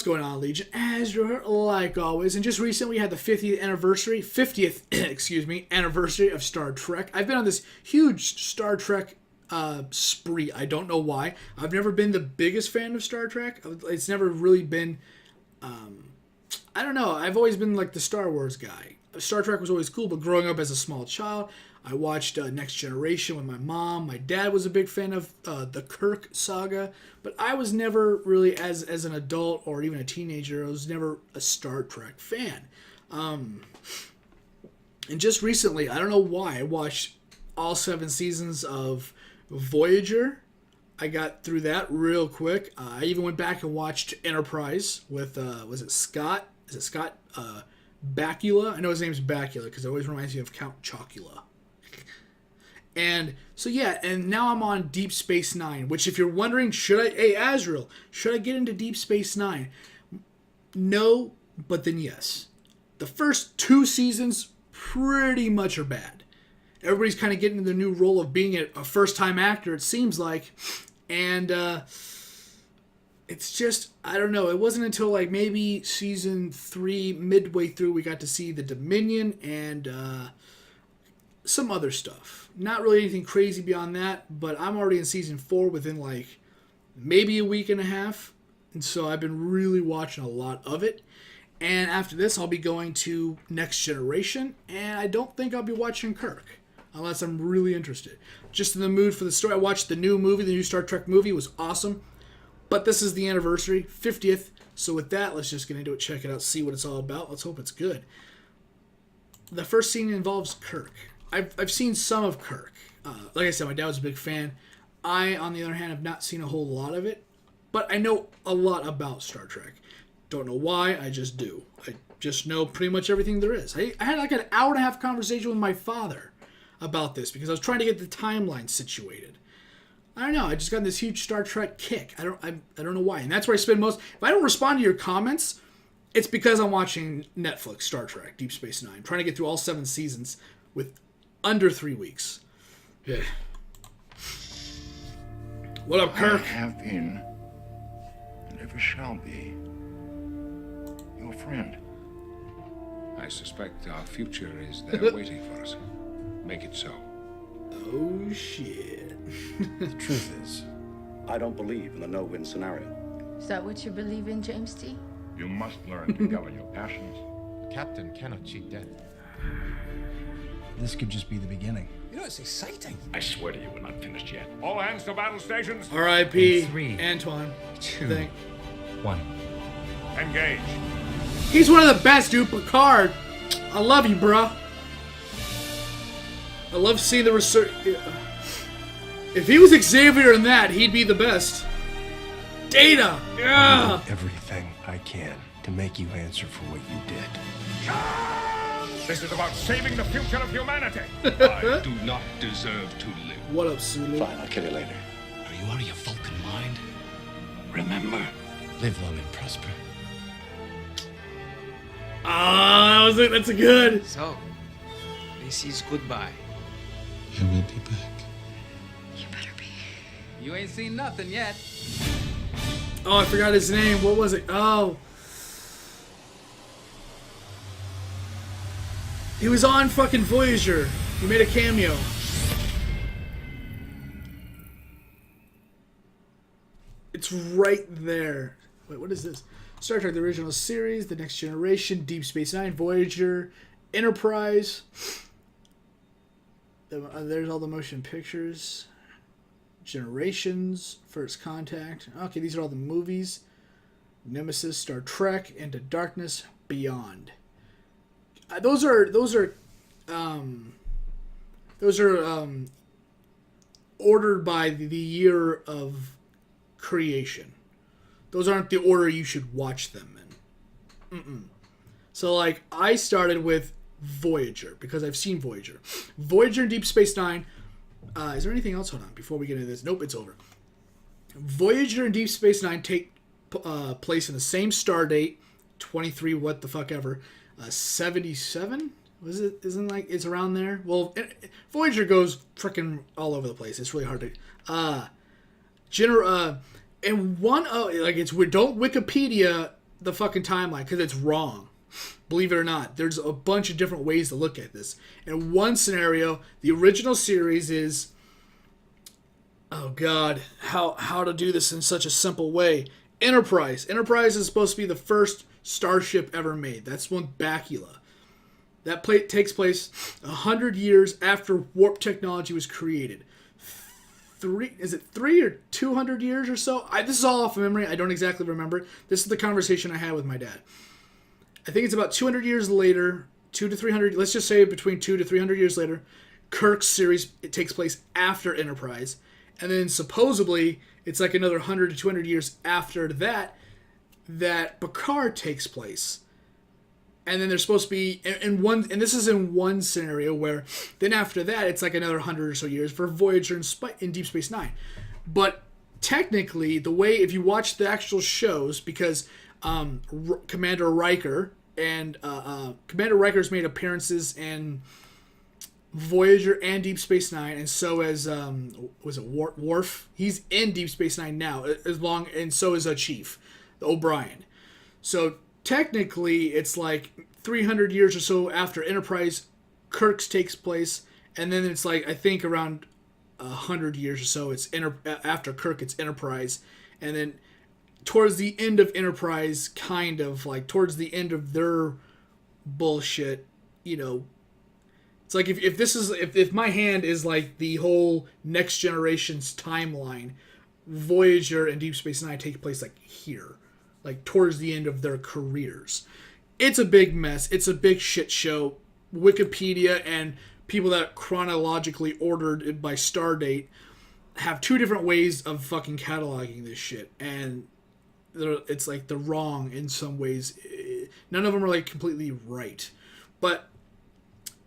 going on, Legion? Azure, like always. And just recently we had the 50th anniversary of Star Trek. I've been on this huge Star Trek spree. I don't know why. I've never been the biggest fan of Star Trek. It's never really been... I don't know. I've always been like the Star Wars guy. Star Trek was always cool, but growing up as a small child, I watched Next Generation with my mom. My dad was a big fan of the Kirk saga, but I was never really, as an adult or even a teenager, I was never a Star Trek fan. And just recently, I don't know why, I watched all 7 seasons of Voyager. I got through that real quick. I even went back and watched Enterprise with, was it Scott? Is it Scott Bakula? I know his name's Bakula because it always reminds me of Count Chocula. And so yeah, and now I'm on Deep Space Nine, which if you're wondering, hey Azrael, should I get into Deep Space Nine? No, but then yes. The first 2 seasons pretty much are bad. Everybody's kind of getting into the new role of being a first-time actor, it seems like. And it's just, I don't know. It wasn't until like maybe season 3, midway through, we got to see the Dominion and some other stuff. Not really anything crazy beyond that, but I'm already in season 4 within like maybe a week and a half. And so I've been really watching a lot of it. And after this, I'll be going to Next Generation. And I don't think I'll be watching Kirk, unless I'm really interested. Just in the mood for the story. I watched the new movie, the new Star Trek movie. It was awesome. But this is the anniversary, 50th. So with that, let's just get into it, check it out, see what it's all about. Let's hope it's good. The first scene involves Kirk. I've seen some of Kirk. Like I said, my dad was a big fan. I, on the other hand, have not seen a whole lot of it. But I know a lot about Star Trek. Don't know why, I just do. I just know pretty much everything there is. I had like an hour and a half conversation with my father about this because I was trying to get the timeline situated. I don't know. I just got this huge Star Trek kick. I don't know why. And that's where I spend most... If I don't respond to your comments, it's because I'm watching Netflix, Star Trek, Deep Space Nine. Trying to get through all 7 seasons with under 3 weeks. Yeah. What up, Kirk? I have been, and ever shall be, your friend. I suspect our future is there waiting for us. Make it so. Oh, shit. The truth is, I don't believe in the no-win scenario. Is that what you believe in, James T? You must learn to govern your passions. the captain cannot cheat death. This could just be the beginning. You know, it's exciting. I swear to you, we're not finished yet. All hands to battle stations. R.I.P. In 3, Antoine. 2, 1. Engage. He's one of the best, dude. Picard. I love you, bruh. I love seeing the research. If he was Xavier in that, he'd be the best. Data. Yeah. Everything I can to make you answer for what you did. This is about saving the future of humanity. I do not deserve to live. What up, Sulu? Fine, I'll kill you later. Are you out of your Vulcan mind? Remember. Live long and prosper. Ah, that's a good. So, this is goodbye. I will be back. You better be. You ain't seen nothing yet. Oh, I forgot his name. What was it? Oh. He was on fucking Voyager. He made a cameo. It's right there. Wait, what is this? Star Trek, the original series, The Next Generation, Deep Space Nine, Voyager, Enterprise. There's all the motion pictures. Generations, First Contact. Okay, these are all the movies. Nemesis, Star Trek, Into Darkness, Beyond. Those are ordered by the year of creation. Those aren't the order you should watch them in. So, like, I started with Voyager because I've seen Voyager. Voyager and Deep Space Nine. Is there anything else? Hold on, before we get into this. Nope, it's over. Voyager and Deep Space Nine take place in the same star date, 23 what the fuck ever, 77? Was it? Isn't like it's around there? Well, Voyager goes freaking all over the place. It's really hard to. And one like it's weird. Don't Wikipedia the fucking timeline because it's wrong. Believe it or not, there's a bunch of different ways to look at this. In one scenario, the original series is, oh god, how to do this in such a simple way. Enterprise. Enterprise is supposed to be the first starship ever made. That's one Bakula. That takes place 100 years after warp technology was created. Is it 3 or 200 years or so? This is all off of memory. I don't exactly remember. This is the conversation I had with my dad. I think it's about 200 years later, 2 to 300. Let's just say between 2 to 300 years later. Kirk's series, it takes place after Enterprise, and then supposedly it's like another 100 to 200 years after that Picard takes place. And then there's supposed to be in one, and this is in one scenario where then after that it's like another 100 or so years for Voyager and Deep Space Nine. But technically, the way, if you watch the actual shows, because Commander Riker and Commander Riker's made appearances in Voyager and Deep Space Nine, and so as was it Worf? He's in Deep Space Nine now, and so is Chief O'Brien. So technically, it's like 300 years or so after Enterprise, Kirk's takes place, and then it's like, I think around 100 years or so, it's after Kirk, it's Enterprise, and then towards the end of Enterprise, kind of like towards the end of their bullshit, you know, it's like if my hand is like the whole Next Generation's timeline, Voyager and Deep Space Nine take place like here. Like towards the end of their careers. It's a big mess. It's a big shit show. Wikipedia and people that chronologically ordered it by star date have two different ways of fucking cataloging this shit. And it's like they're wrong in some ways. None of them are like completely right. But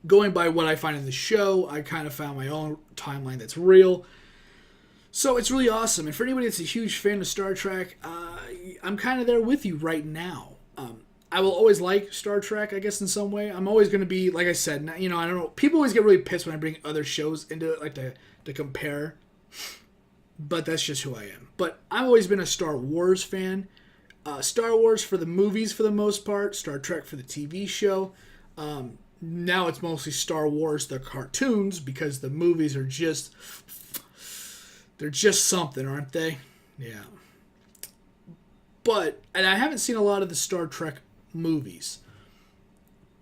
going by what I find in the show, I kind of found my own timeline that's real. So it's really awesome. And for anybody that's a huge fan of Star Trek, I'm kind of there with you right now. I will always like Star Trek, I guess, in some way. I'm always going to be, like I said, you know, I don't know. People always get really pissed when I bring other shows into it, like to compare. But that's just who I am. But I've always been a Star Wars fan. Star Wars for the movies for the most part. Star Trek for the TV show. Now it's mostly Star Wars, the cartoons, because the movies are just... They're just something, aren't they? Yeah. And I haven't seen a lot of the Star Trek movies.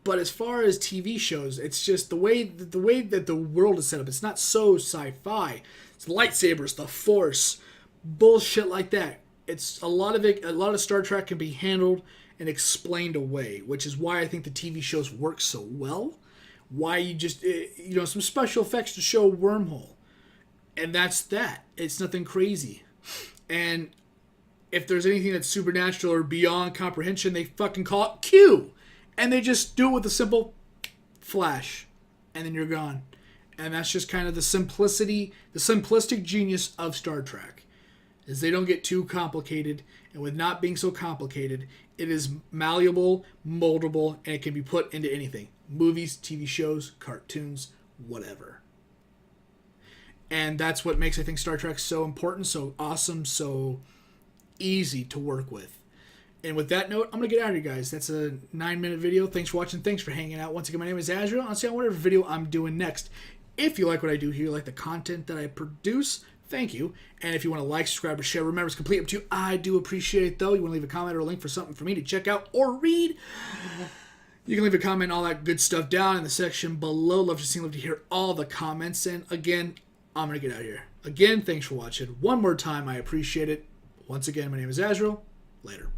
But as far as TV shows, it's just the way that the world is set up. It's not so sci-fi. It's lightsabers, the Force, bullshit like that. It's a lot of Star Trek can be handled and explained away, which is why I think the TV shows work so well. Why you just, some special effects to show a wormhole. And that's that. It's nothing crazy. And if there's anything that's supernatural or beyond comprehension, they fucking call it Q. And they just do it with a simple flash. And then you're gone. And that's just kind of the simplistic genius of Star Trek. Is they don't get too complicated. And with not being so complicated, it is malleable, moldable, and it can be put into anything. Movies, TV shows, cartoons, whatever. And that's what makes, I think, Star Trek so important, so awesome, so easy to work with. And with that note, I'm going to get out of here, guys. That's a 9-minute video. Thanks for watching. Thanks for hanging out. Once again, my name is Azrael. I'll see you on whatever video I'm doing next. If you like what I do here, like the content that I produce, thank you. And if you want to like, subscribe, or share, remember, it's completely up to you. I do appreciate it, though. You want to leave a comment or a link for something for me to check out or read? You can leave a comment, all that good stuff down in the section below. Love to hear all the comments. And again, I'm going to get out of here. Again, thanks for watching. One more time, I appreciate it. Once again, my name is Azrael. Later.